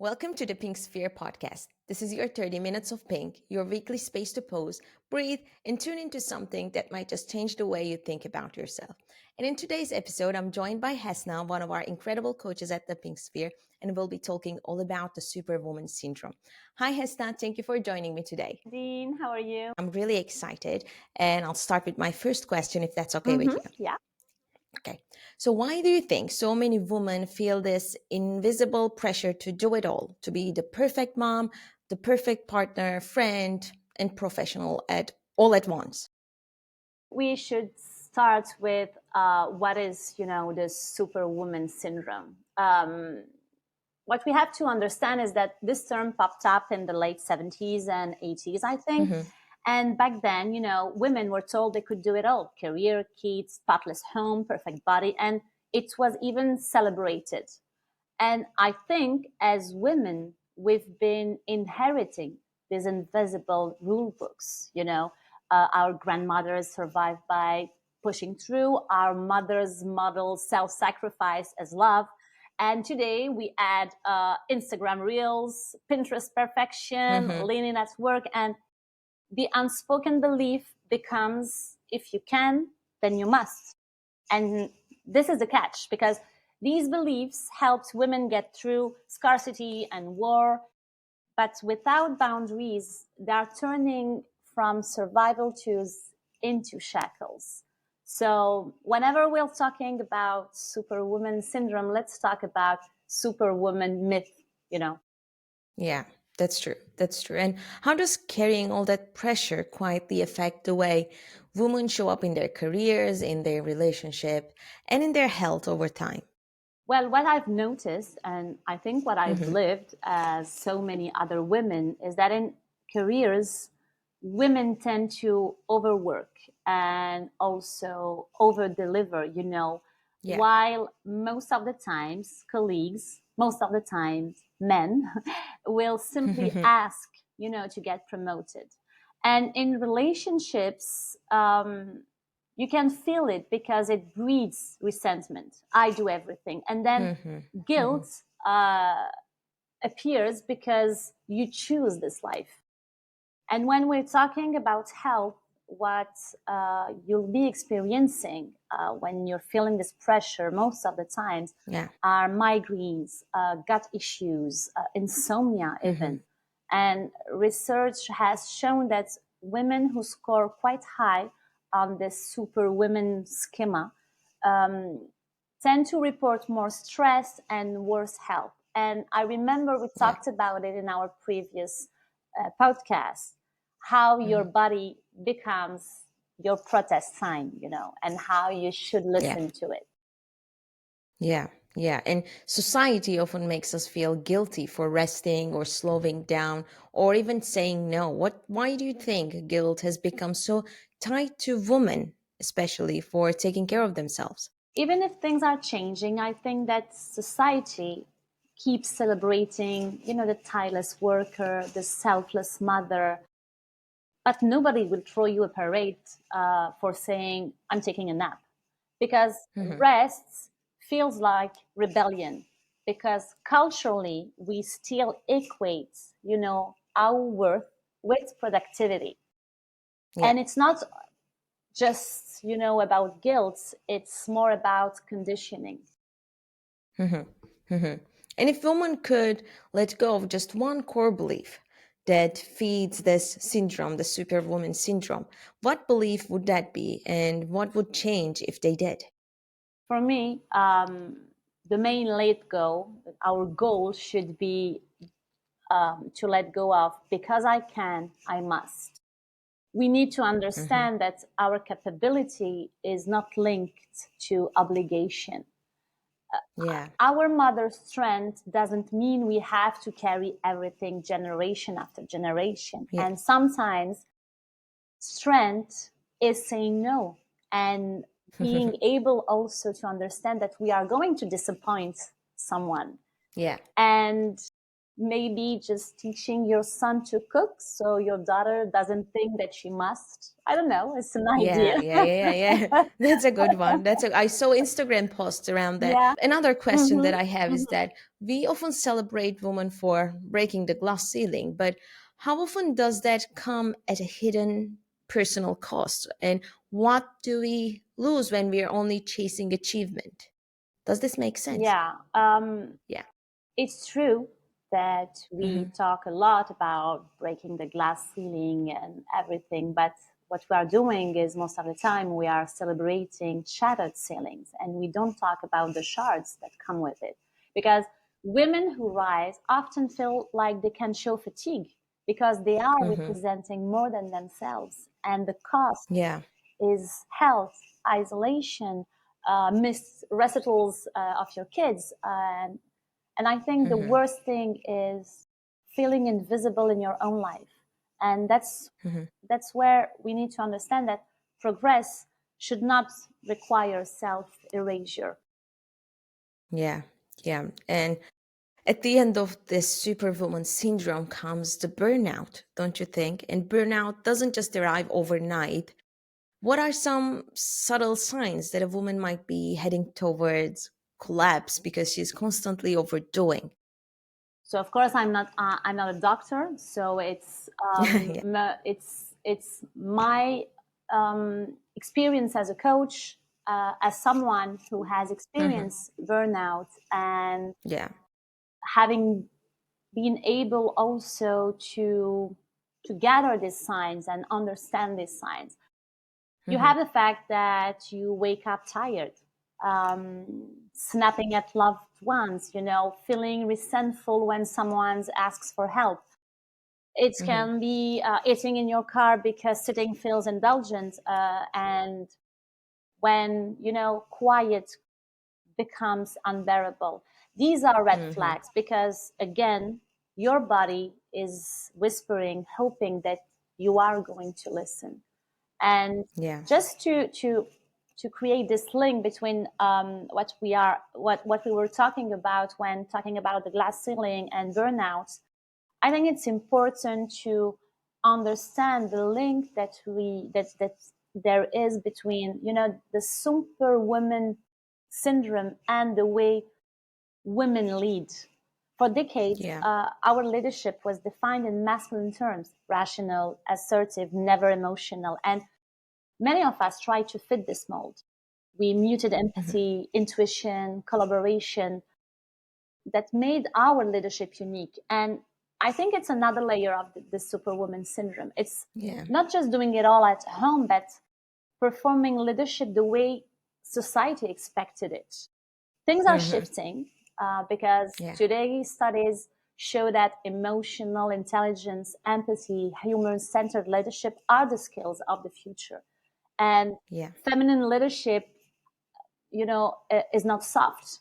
Welcome to the Pink Sphere podcast. This is your 30 minutes of pink, your weekly space to pause, breathe, and tune into something that might just change the way you think about yourself. And in today's episode, I'm joined by Hassna, one of our incredible coaches at the Pink Sphere, and we'll be talking all about the Superwoman Syndrome. Hi, Hassna. Thank you for joining me today. Nadin, how are you? I'm really excited, and I'll start with my first question if that's okay with you. Yeah. Okay. So why do you think so many women feel this invisible pressure to do it all, to be the perfect mom, the perfect partner, friend, and professional at all at once? We should start with what is, the Superwoman Syndrome. What we have to understand is that this term popped up in the late 70s and 80s, I think. Mm-hmm. And back then, women were told they could do it all: career, kids, spotless home, perfect body. And it was even celebrated. And I think as women, we've been inheriting these invisible rule books. Our grandmothers survived by pushing through, our mothers model self-sacrifice as love. And today we add Instagram reels, Pinterest perfection, Mm-hmm. leaning at work. And the unspoken belief becomes, if you can, then you must. And this is the catch, because these beliefs helped women get through scarcity and war, but without boundaries, they're turning from survival tools into shackles. So whenever we're talking about Superwoman Syndrome, let's talk about Superwoman myth. Yeah, that's true. That's true. And how does carrying all that pressure quietly affect the way women show up in their careers, in their relationship, and in their health over time? Well, what I've noticed, and I think what I've Mm-hmm. lived as so many other women, is that in careers, women tend to overwork and also over deliver, Yeah. while most of the times colleagues, most of the times men, will simply ask, to get promoted. And in relationships, you can feel it because it breeds resentment. I do everything. And then Mm-hmm. Mm-hmm. guilt appears because you choose this life. And when we're talking about health, what you'll be experiencing when you're feeling this pressure most of the times Yeah. are migraines, gut issues, insomnia, Mm-hmm. even. And research has shown that women who score quite high on this superwoman schema um, tend to report more stress and worse health. And I remember we Yeah. talked about it in our previous podcast, how your Mm-hmm. body becomes your protest sign, and how you should Yeah. listen to it. Yeah, yeah. And society often makes us feel guilty for resting or slowing down or even saying no. Why do you think guilt has become so tied to women, especially for taking care of themselves? Even if things are changing, I think that society keeps celebrating, the tireless worker, the selfless mother, but nobody will throw you a parade for saying, I'm taking a nap. Because Hmm. rest feels like rebellion. Because culturally, we still equate, our worth with productivity. Yeah. And it's not just, about guilt, it's more about conditioning. Hmm. Hmm. And if women could let go of just one core belief that feeds this syndrome, the superwoman syndrome, what belief would that be and what would change if they did? For me, the main our goal should be to let go of because I can, I must. We need to Hmm. understand that our capability is not linked to obligation. Yeah. Our mother's strength doesn't mean we have to carry everything generation after generation. Yeah. And sometimes strength is saying no and being able also to understand that we are going to disappoint someone. Yeah. And maybe just teaching your son to cook so your daughter doesn't think that she must. I don't know. It's an idea. Yeah. That's a good one. I saw Instagram posts around that. Yeah. Another question that Mm-hmm. I have is Mm-hmm. that we often celebrate women for breaking the glass ceiling, but how often does that come at a hidden personal cost? And what do we lose when we are only chasing achievement? Does this make sense? Yeah. Yeah. It's true that we Mm-hmm. talk a lot about breaking the glass ceiling and everything, but what we are doing is most of the time we are celebrating shattered ceilings and we don't talk about the shards that come with it. Because women who rise often feel like they can show fatigue because they are Mm-hmm. representing more than themselves. And the cost Yeah. is health, isolation, missed recitals of your kids, and I think the Mm-hmm. worst thing is feeling invisible in your own life. And Mm-hmm. that's where we need to understand that progress should not require self erasure. Yeah. Yeah. And at the end of this Superwoman syndrome comes the burnout, don't you think? And burnout doesn't just arrive overnight. What are some subtle signs that a woman might be heading towards collapse because she's constantly overdoing? So of course I'm not a doctor, so Yeah. it's my experience as a coach, as someone who has Hmm. experienced burnout and Yeah. having been able also to gather these signs and understand these signs. You Hmm. have the fact that you wake up tired, snapping at loved ones, feeling resentful when someone asks for help. It Hmm. can be eating in your car because sitting feels indulgent, and when quiet becomes unbearable. These are red Hmm. flags because, again, your body is whispering, hoping that you are going to listen. And Yeah. just to create this link between what we were talking about when talking about the glass ceiling and burnout, I think it's important to understand the link that there is between the superwoman syndrome and the way women lead. For decades, Yeah. our leadership was defined in masculine terms: rational, assertive, never emotional, and many of us try to fit this mold. We muted Hmm. empathy, intuition, collaboration that made our leadership unique. And I think it's another layer of the superwoman syndrome. It's Yeah. not just doing it all at home, but performing leadership the way society expected it. Things are Hmm. shifting because Yeah. today studies show that emotional intelligence, empathy, human centered leadership are the skills of the future. And Yeah. feminine leadership, is not soft,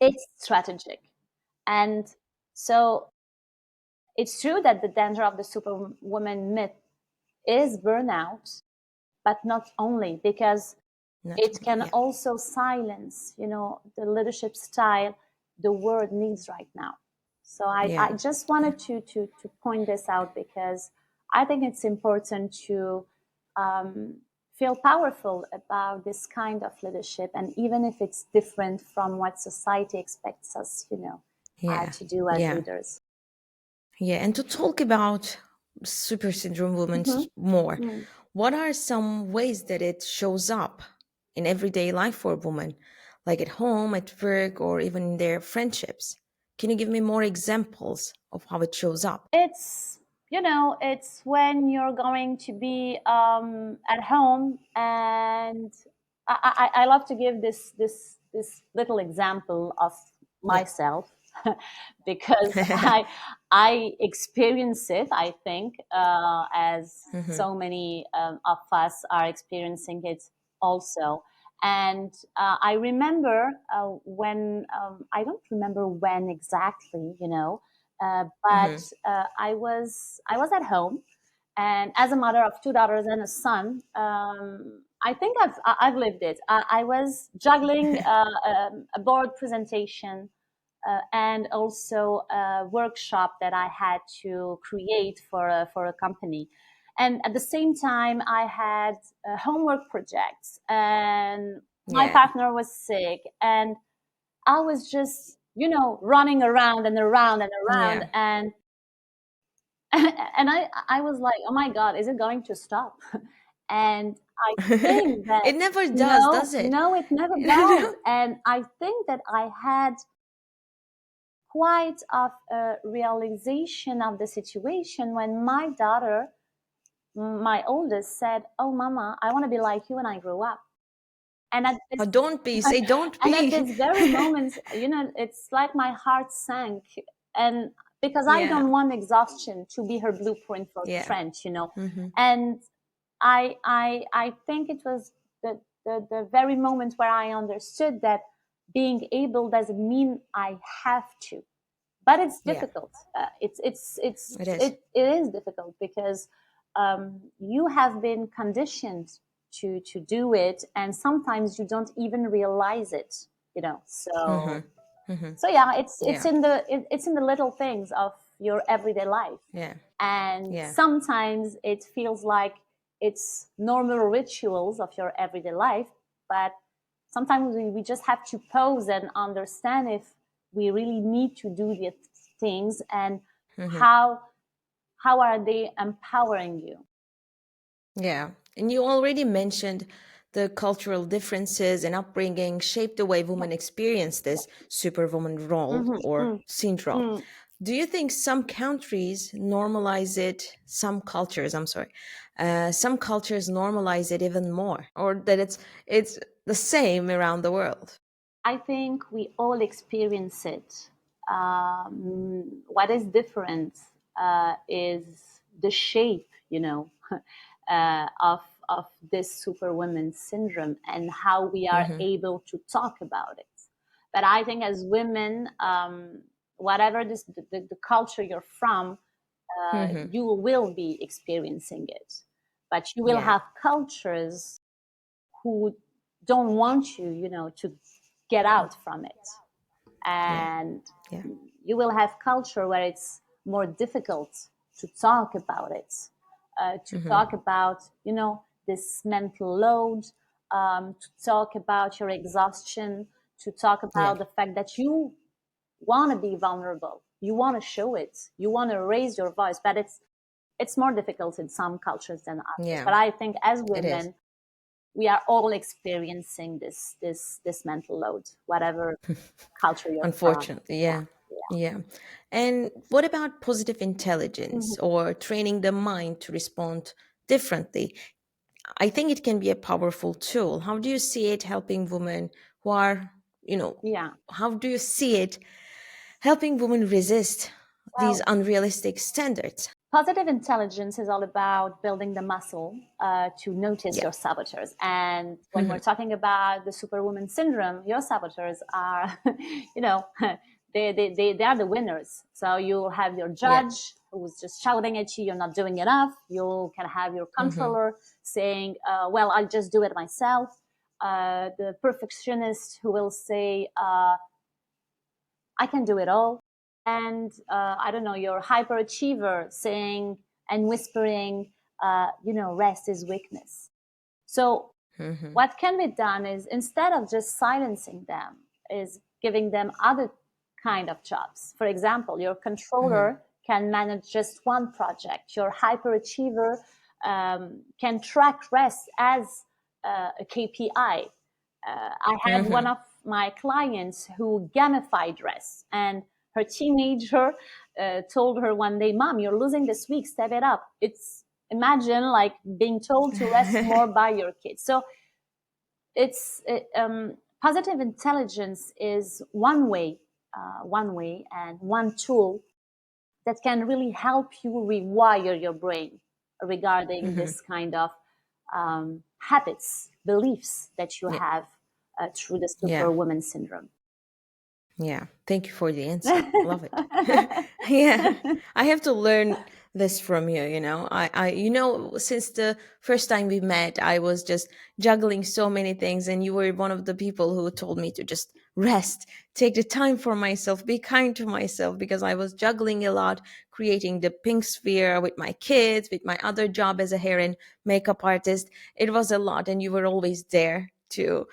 it's strategic. And so it's true that the danger of the superwoman myth is burnout, but not only, because Not it only. can Yeah. also silence, the leadership style the world needs right now. So I Yeah. just Yeah. wanted to point this out because I think it's important to um, feel powerful about this kind of leadership, and even if it's different from what society expects us, Yeah. to do as Yeah. leaders. Yeah, and to talk about super syndrome women Mm-hmm. more, Mm. what are some ways that it shows up in everyday life for a woman, like at home, at work, or even in their friendships? Can you give me more examples of how it shows up? It's when you're going to be at home, and I love to give this little example of Yeah. myself because I experience it. I think as Hmm. so many of us are experiencing it also. And I remember when I don't remember when exactly, but Hmm. I was at home, and as a mother of two daughters and a son, I think I've lived it. I was juggling a board presentation and also a workshop that I had to create for a company. And at the same time, I had homework projects, and my Yeah. partner was sick, and I was just, running around and around and around, Yeah. and and I was like, oh my God, is it going to stop? And I think that It never does, no, does it? no, it never does. And I think that I had quite of a realization of the situation when my daughter, my oldest, said, "Oh, Mama, I want to be like you when I grow up." And at Oh, this, don't be. Say don't and at be. this very moment, it's like my heart sank, and because I Yeah. don't want exhaustion to be her blueprint for Yeah. strength. Mm-hmm. And I think it was the very moment where I understood that being able doesn't mean I have to, but it's Yeah. difficult. It is. It is difficult because you have been conditioned to do it, and sometimes you don't even realize it. Mm-hmm. So Mm-hmm. yeah, it's Yeah. in it's in the little things of your everyday life, Yeah. and Yeah. sometimes it feels like it's normal rituals of your everyday life, but sometimes we just have to pause and understand if we really need to do these things, and Mm-hmm. how how are they empowering you. Yeah. And you already mentioned the cultural differences and upbringing shape the way women experience this superwoman role Mm-hmm, or mm, syndrome. mm. Do you think some countries normalize it, some cultures, I'm sorry, some cultures normalize it even more, or that it's the same around the world? I think we all experience it. What is different is the shape, of this superwoman syndrome and how we are Mm-hmm. able to talk about it. But I think as women, whatever the culture you're from, Mm-hmm. you will be experiencing it. But you will Yeah. have cultures who don't want you, to get out from it. Yeah. And Yeah. you will have culture where it's more difficult to talk about it, to Mm-hmm. talk about, this mental load, to talk about your exhaustion, to talk Yeah. about the fact that you want to be vulnerable, you want to show it, you want to raise your voice, but it's more difficult in some cultures than others. Yeah. But I think as It is. women, we are all experiencing this mental load, whatever culture you're from. Unfortunately, Yeah, yeah. Yeah. And what about positive intelligence yeah. or training the mind to respond differently? I think it can be a powerful tool. How do you see it helping women who are, you know, Yeah. how do you see it helping women resist these Well, unrealistic standards? positive intelligence is all about building the muscle to notice Yeah. your saboteurs. And when we're Hmm. talking about the Superwoman Syndrome, your saboteurs are, you know, they are the winners. So you'll have your Yeah. judge who's just shouting at you, you're not doing enough. You can have your Hmm. controller saying, well, I'll just do it myself. The perfectionist who will say, I can do it all. And I don't know, your hyperachiever saying and whispering, rest is weakness. So Hmm. what can be done is, instead of just silencing them, is giving them other kind of jobs. For example, your Hmm. controller can manage just one project. Your hyperachiever can track rest as a KPI. I had one Hmm. of my clients who gamified rest, and her teenager told her one day, "Mom, you're losing this week. Step it up." It's imagine like being told to rest more by your kids. So positive intelligence is one way and one tool that can really help you rewire your brain regarding Hmm. this kind of habits, beliefs that you Yeah. have through the Yeah. Superwoman Syndrome. Yeah, thank you for the answer. Love it. Yeah, I have to learn this from you. Since the first time we met, I was just juggling so many things, and you were one of the people who told me to just rest, take the time for myself, be kind to myself, because I was juggling a lot, creating the pink sphere with my kids, with my other job as a hair and makeup artist. It was a lot, and you were always there to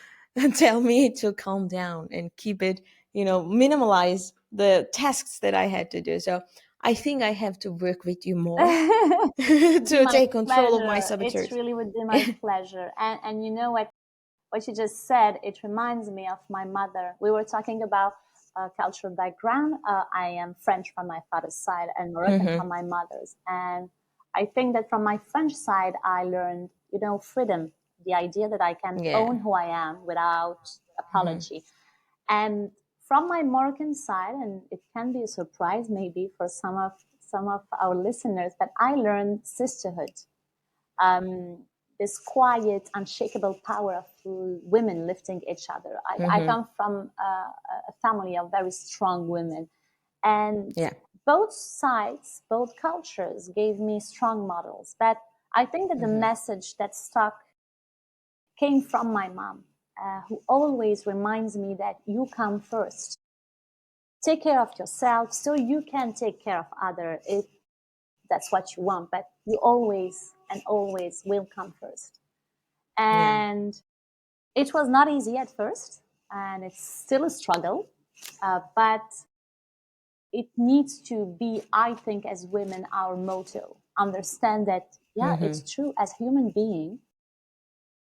tell me to calm down and keep it, minimalize the tasks that I had to do. So I think I have to work with you more Would be to my take control of my pleasure. It saboteurs. really would be my pleasure. And you know what you just said, it reminds me of my mother. We were talking about cultural background. I am French from my father's side and Moroccan Hmm. from my mother's. And I think that from my French side, I learned, freedom, the idea that I can Yeah. own who I am without Hmm. apology. And from my Moroccan side, and it can be a surprise maybe for some of our listeners, but I learned sisterhood, um, this quiet, unshakable power of women lifting each other. I Hmm. come from a family of very strong women, and Yeah. both sides, both cultures gave me strong models. But I think that the Hmm. message that stuck came from my mom, who always reminds me that you come first. Take care of yourself so you can take care of others if that's what you want, but you always and always will come first. Yeah. And it was not easy at first, and it's still a struggle, but it needs to be, I think, as women, our motto. Understand that, yeah, Hmm. it's true. As human being,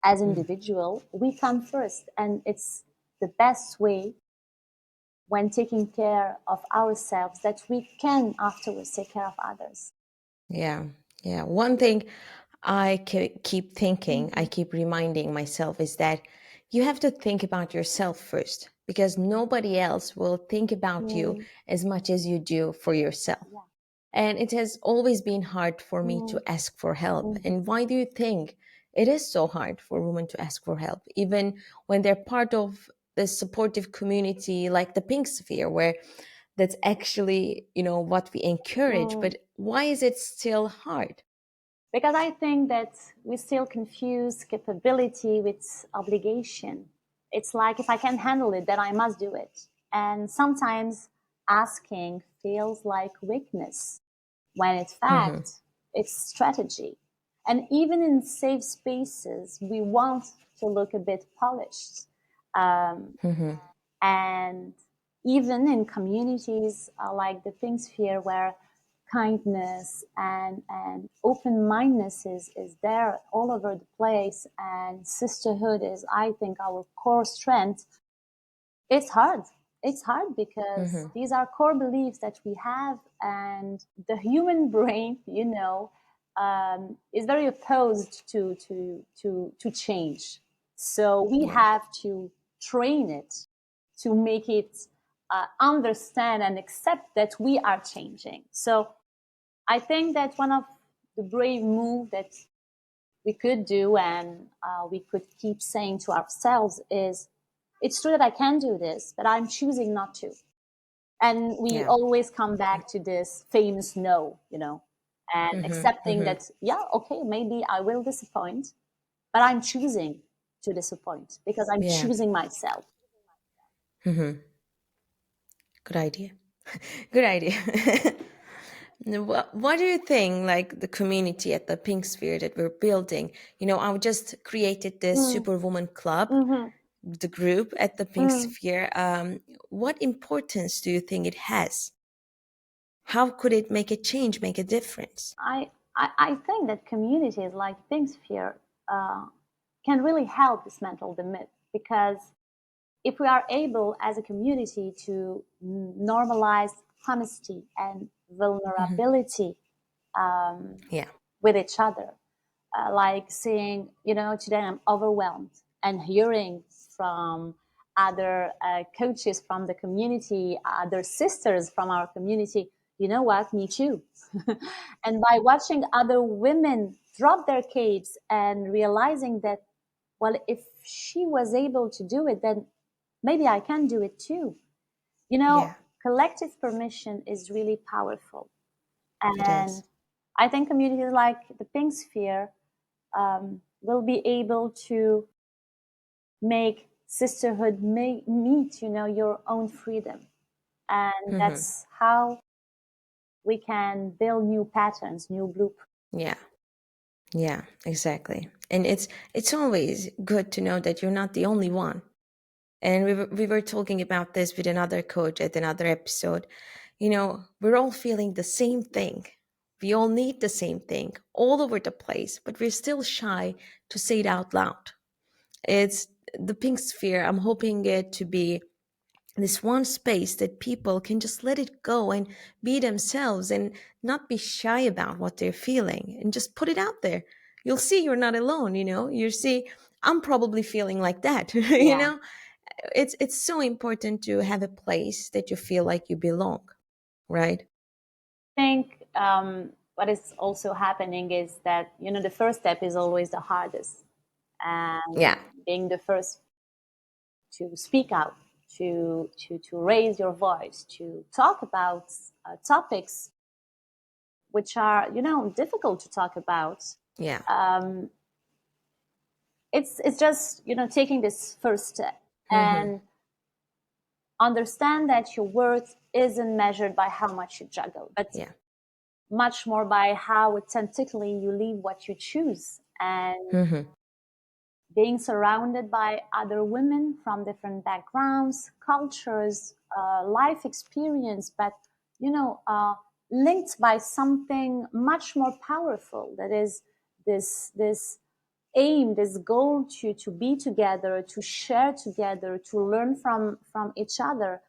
as individual, we come first, and it's the best way when taking care of ourselves that we can afterwards take care of others. Yeah. Yeah. One thing keep thinking, I Mm-hmm. keep reminding myself is that you have to think about yourself first, because nobody else will think about you Mm, as much as you do for yourself. yeah. And it has always been hard for me to Mm, ask for help. mm-hmm. And why do you think it is so hard for women to ask for help, even when they're part of the supportive community like the pink sphere, where that's actually, what we encourage? Mm. But why is it still hard? Because I think that we still confuse capability with obligation. It's like if I can handle it, then I must do it. And sometimes asking feels like weakness when in Hmm. fact it's strategy. And even in safe spaces, we want to look a bit polished. Um, Hmm. and even in communities like the pink sphere where kindness and open-mindedness is there all over the place, and sisterhood is, I think, our core strength. It's hard. It's hard because Hmm. these are core beliefs that we have, and the human brain, is very opposed to change. So we Yeah. have to train it to make it understand and accept that we are changing. So I think that one of the brave move that we could do, and we could keep saying to ourselves, is it's true that I can do this, but I'm choosing not to. And we Yeah. always come back to this famous no, and Hmm. accepting Hmm. that, yeah, okay, maybe I will disappoint, but I'm choosing to disappoint because I'm Yeah. choosing myself. Hmm. Good idea. Good idea. What do you think, like the community at the Pink Sphere that we're building? I just created this Mm, Superwoman Club, mm-hmm, the group at the Pink mm. Sphere. What importance do you think it has? How could it make a change, make a difference? I think that communities like Pink Sphere uh, can really help dismantle the myth, because if we are able as a community to normalize honesty and Hmm. vulnerability um, Yeah. with each other, like saying, today I'm overwhelmed, and hearing from other coaches from the community, other sisters from our community, you know what, me too. And by watching other women drop their capes and realizing that, well, if she was able to do it, then maybe I can do it too. Yeah. Collective permission is really powerful. It And is. I think communities like the Pink Sphere will be able to make sisterhood may meet, your own freedom. And Mm-hmm. that's how we can build new patterns, new blueprints. Yeah. Yeah, exactly. And it's always good to know that you're not the only one. And we were talking about this with another coach at another episode. We're all feeling the same thing. We all need the same thing all over the place, but we're still shy to say it out loud. It's the pink sphere. I'm hoping it to be this one space that people can just let it go and be themselves and not be shy about what they're feeling and just put it out there. You'll see you're not alone. You see, I'm probably feeling like that. Yeah. It's so important to have a place that you feel like you belong, right? I think what is also happening is that, the first step is always the hardest. And Yeah. being the first to speak out, to raise your voice, to talk about topics which are, difficult to talk about. Yeah. Um, it's just, taking this first step Mm-hmm. and understand that your worth isn't measured by how much you juggle, but Yeah. much more by how authentically you live what you choose. And Mm-hmm. being surrounded by other women from different backgrounds, cultures, life experience, but linked by something much more powerful. That is this aim, this goal to be together, to share together, to learn from each other.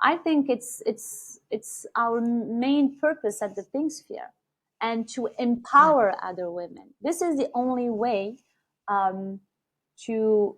I think it's our main purpose at the Pink Sphere, and to Yeah. empower other women. This is the only way um, to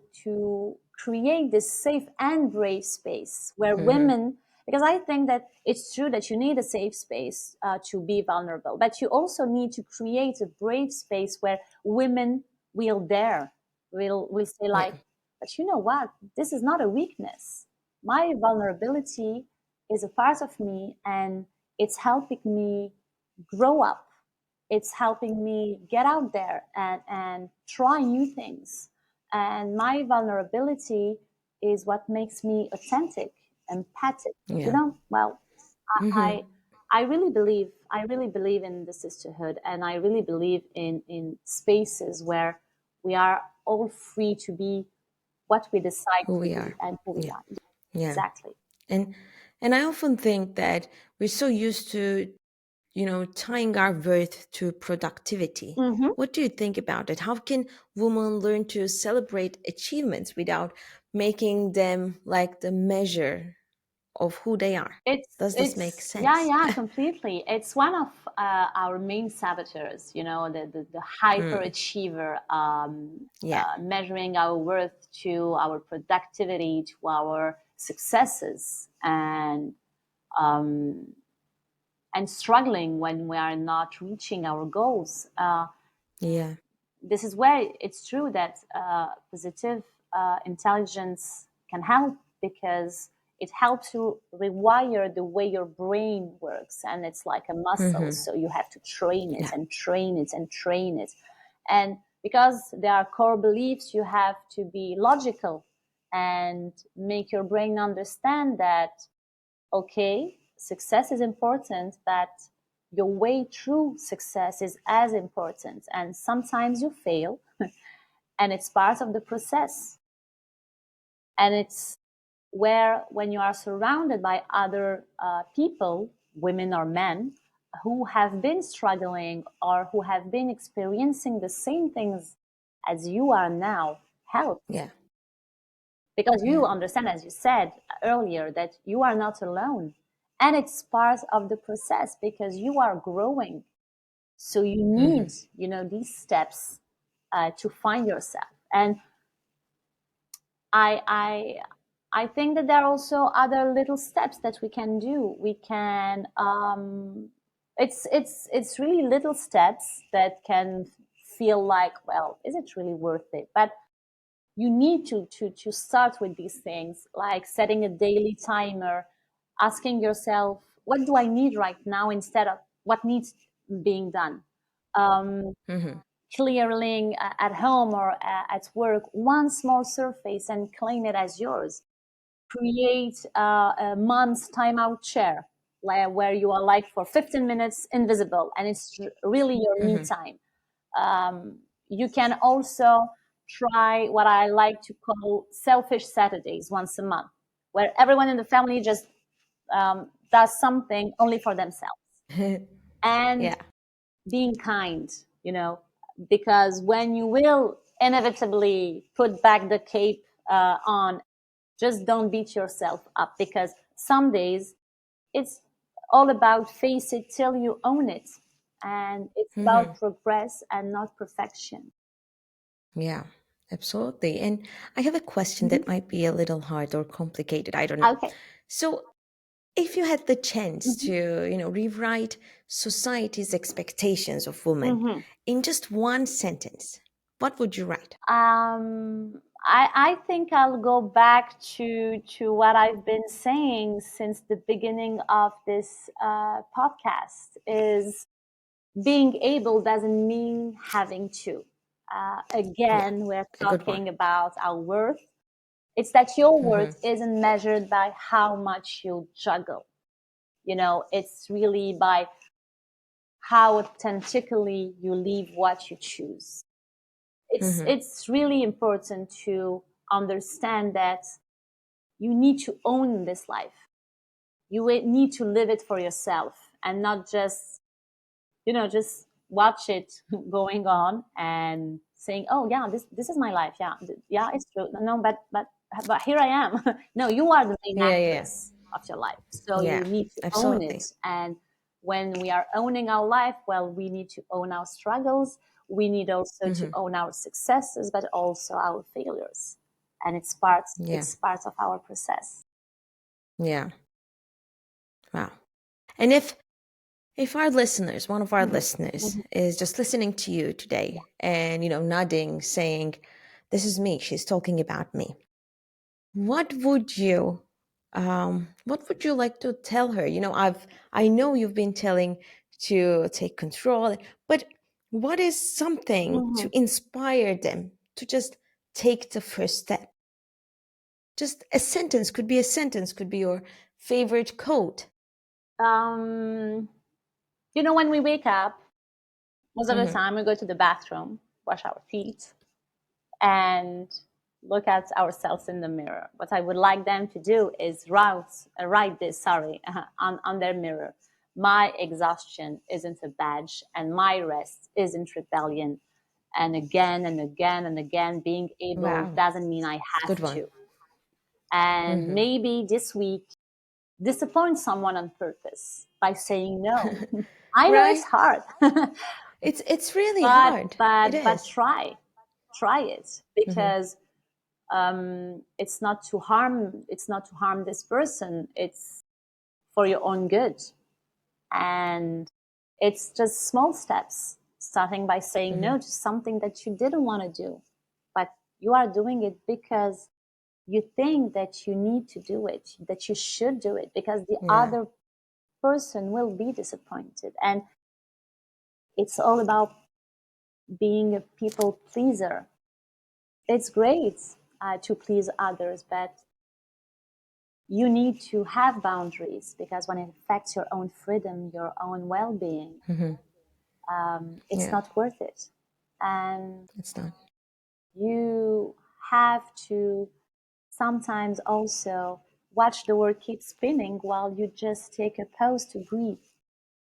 create this safe and brave space where Mm-hmm. women. Because I think that it's true that you need a safe space to be vulnerable, but you also need to create a brave space where women will dare, will say Yeah. like, but you know what? This is not a weakness. My vulnerability is a part of me, and it's helping me grow up. It's helping me get out there and try new things. And my vulnerability is what makes me authentic, empathic. Yeah. Well, Mm-hmm. I I really believe in the sisterhood, and I really believe in spaces where we are all free to be what we decide Who to we be are. and who we Yeah. are. Yeah. Exactly. And I often think that we're so used to, tying our worth to productivity. Hmm. What do you think about it? How can women learn to celebrate achievements without making them like the measure of who they are? Does this make Yeah, sense? yeah, completely. It's one of our main saboteurs, the Mm, hyperachiever, yeah, measuring our worth to our productivity, to our successes, um, and struggling when we are not reaching our goals. yeah, This is where it's true that positive intelligence can help, because it helps you rewire the way your brain works, and it's like a muscle, hmm, so you have to train it yeah, and train it and train it. And because there are core beliefs, you have to be logical and make your brain understand that, okay, success is important, but your way through success is as important. And sometimes you fail, and it's part of the process. And it's where, when you are surrounded by other people, women or men, who have been struggling or who have been experiencing the same things as you are now, help. yeah, Because yeah, you understand, as you said earlier, that you are not alone, and it's part of the process because you are growing, so you hmm, need these steps to find yourself. And I I think that there are also other little steps that we can do. We can it's really little steps that can feel like, well, is it really worth it? But you need to start with these things, like setting a daily timer, asking yourself, what do I need right now, instead of what needs being done. um, hmm, clearing at home or at work one small surface and claim it as yours. Create a mom's timeout chair, like, where you are like for 15 minutes invisible and it's really your me Mm-hmm. time. You can also try what I like to call selfish Saturdays once a month, where everyone in the family just does something only for themselves. And Yeah. being kind, you know, because when you will inevitably put back the cape on, just don't beat yourself up, because some days it's all about face it till you own it. And it's Mm-hmm. about progress and not perfection. Yeah, absolutely. And I have a question Mhm. that might be a little hard or complicated. I don't know. Okay. So, if you had the chance Mhm. to, rewrite society's expectations of women Mhm. in just one sentence, what would you write? I think I'll go back to what I've been saying since the beginning of this podcast is being able doesn't mean having to. Yeah, Again, we're a good one. talking about our worth. It's that your Mm-hmm. worth isn't measured by how much you juggle. You know, it's really by how authentically you live what you choose. Mm-hmm. It's really important to understand that you need to own this life. You need to live it for yourself and not just, just watch it going on and saying, "Oh yeah, this is my life." Yeah, yeah, it's true. No, but here I am. No, you are the main Yeah, yeah, actress of your life, so yeah, you need to own it. absolutely. And when we are owning our life, well, we need to own our struggles. We need also to Mm-hmm. own our successes, but also our failures. And Yeah, it's part of our process. yeah. Wow. And if our listeners, one of our Mhm. listeners, Mhm. is just listening to you today and nodding, saying, "This is me. She's talking about me." What would you like to tell her? I know you've been telling to take control, but what is something to Mhm. inspire them to just take the first step? Just a sentence, could be a sentence, could be your favorite quote. Um, when we wake up, most of the Hmm. time we go to the bathroom, wash our feet, and look at ourselves in the mirror. What I would like them to do is write this, sorry, on their mirror. My exhaustion isn't a badge, and my rest isn't rebellion. And again and again and again, being able Wow, doesn't mean I have good one. to. And Hmm. maybe this week, disappoint someone on purpose by saying no. I know it's Right? hard, It's really but hard. It but is. try it, Hmm. because it's not to harm this person. It's for your own good. And it's just small steps, starting by saying Hmm. no to something that you didn't want to do, but you are doing it because you think that you need to do it, that you should do it, because the Yeah, other person will be disappointed. And it's all about being a people pleaser. It's great to please others, but you need to have boundaries, because when it affects your own freedom, your own well being, hmm, it's yeah. not worth it. And It's not. you have to sometimes also watch the world keep spinning while you just take a pause to breathe.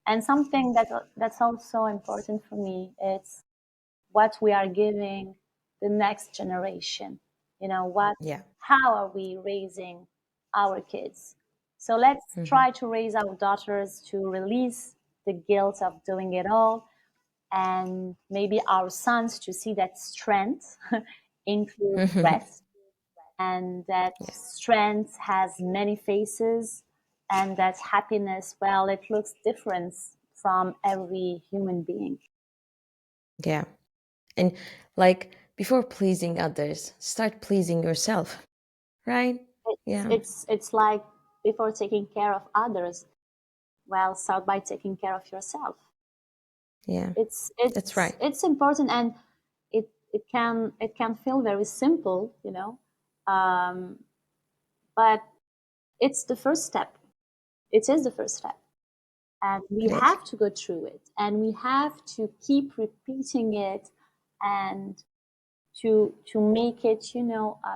And something that's also important for me, it's what we are giving the next generation. Yeah. How are we raising our kids? So let's Hmm. try to raise our daughters to release the guilt of doing it all, and maybe our sons to see that strength includes rest, and that Yeah. strength has many faces, and that happiness, well, it looks different from every human being. Yeah. And like before pleasing others, start pleasing yourself, right? Yeah. It's like, before taking care of others, well, start by taking care of yourself. Yeah, It's that's it's right. it's important, and it can feel very simple, um, but it's the first step. It is the first step, and we It is. have to go through it, and we have to keep repeating it, and to make it,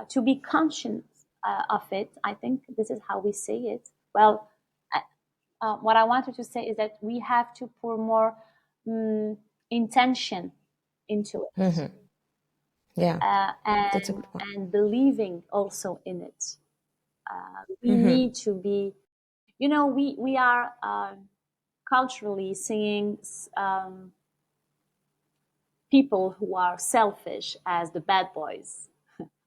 to be conscious of it. I think this is how we say it. Well, what I wanted to say is that we have to pour more um, intention into it, Hmm. Yeah, that's a and good one. believing also in it. We Hmm. need to be, we are culturally seeing people who are selfish as the bad boys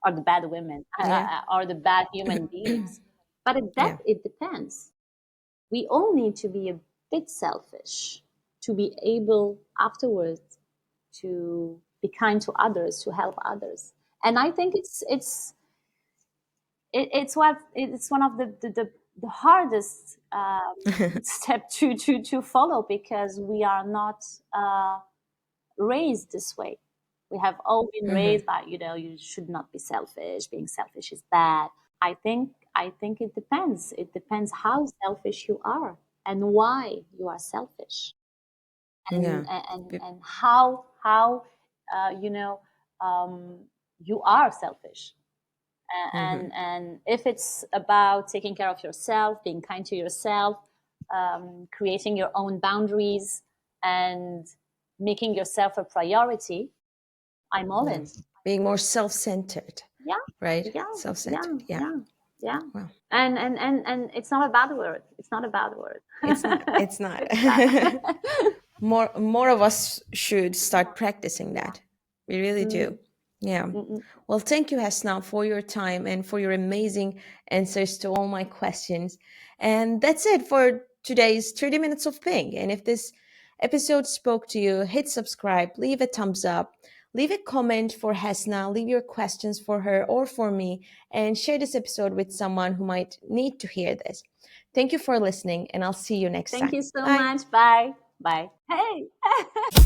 or the bad women Yeah, or the bad human beings. But yeah. it depends. We all need to be a bit selfish to be able afterwards to be kind to others, to help others. And I think it's one of the hardest step to follow, because we are not raised this way. We have all been Hmm. raised by, you should not be selfish. Being selfish is bad. I think it depends. It depends how selfish you are and why you are selfish, and Yeah. and and how uh, you know um, you are selfish. Hmm. And if it's about taking care of yourself, being kind to yourself, creating your own boundaries, and making yourself a priority, I'm all Yeah. in. Being more self-centered, Yeah, right? yeah, yeah, Self-centered. Yeah. yeah, yeah. Wow. And it's not a bad word. It's not a bad word. It's not. It's not. It's not. More of us should start practicing Yeah. that. We really do. Mm, Yeah. mm, mm. Well, thank you, Hasna, for your time and for your amazing answers to all my questions. And that's it for today's 30 Minutes of Pink. And if this episode spoke to you, hit subscribe, leave a thumbs up, leave a comment for Hasna, leave your questions for her or for me, and share this episode with someone who might need to hear this. Thank you for listening, and I'll see you next Thank time. you so Bye. much. Bye. Bye. Hey.